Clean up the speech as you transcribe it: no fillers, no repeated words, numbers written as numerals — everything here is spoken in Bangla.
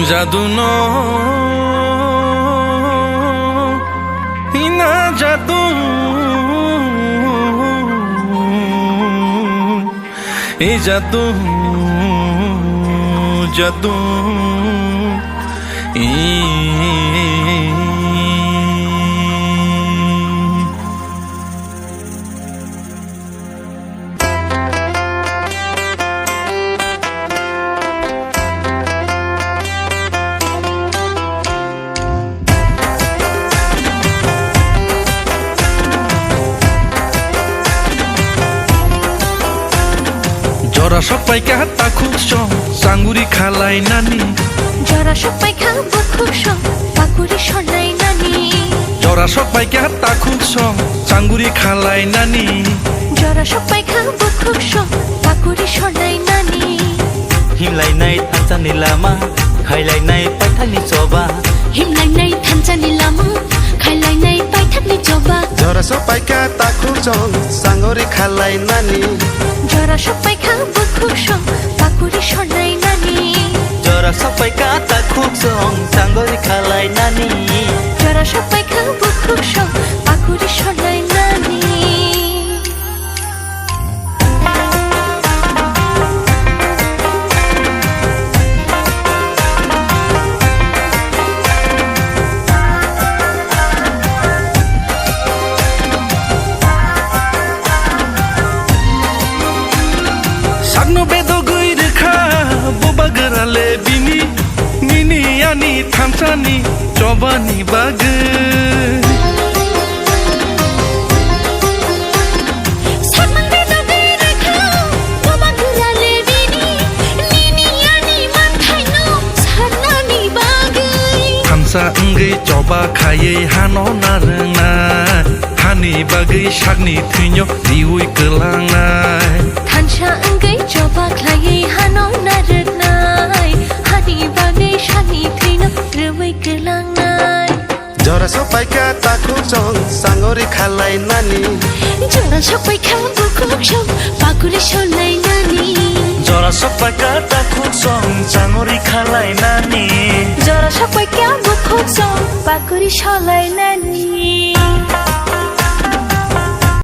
জাদু না জাদু এই জাদু জাদু জরা সবাই কাটা খুব সং চাঙ্গুরি খালাই নানি জরা সবাই খাবো খুব সং পাকুড়ি শোনাই নানি জরা সবাই কাটা খুব সং চাঙ্গুরি খালাই নানি জরা সবাই খাবো খুব সং পাকুড়ি শোনাই নানি হিমলাইনাই থানচানি লামা খাইলাইনাই পাইথানি চবা হিমলাইনাই থানচানি লামা খাইলাইনাই পাইথানি চবা জরা সবাই কাটা খুব সং চাঙ্গুরি খালাই নানি জরা সবাই খাবো খুব সং পাকুড়ি শোনাই নানি জরা সবাই কাটা খুব সং চাঙ্গরি খালাই নানি জরা সবাই খাবো খুব সং পাকুড়ি শোনাই নানি Sagno bedo gui rekha boba garale bini nini ani thamsani chobani bag thamsa ngai choba khaye hano narna hani bagai sagni thunyo riui kelangnai Thansha angai choba khlai hano narnai hani bagai shani thino rewai kelangnai জরা সবাই কাটা খুব সং চাঙ্গুরি খালাই নানি jora sobai khabo khub shong pakuri shonai nani জরা সবাই কাটা খুব সং চাঙ্গরি খালাই নানি jora sobai khabo khub shong pakuri sholai nani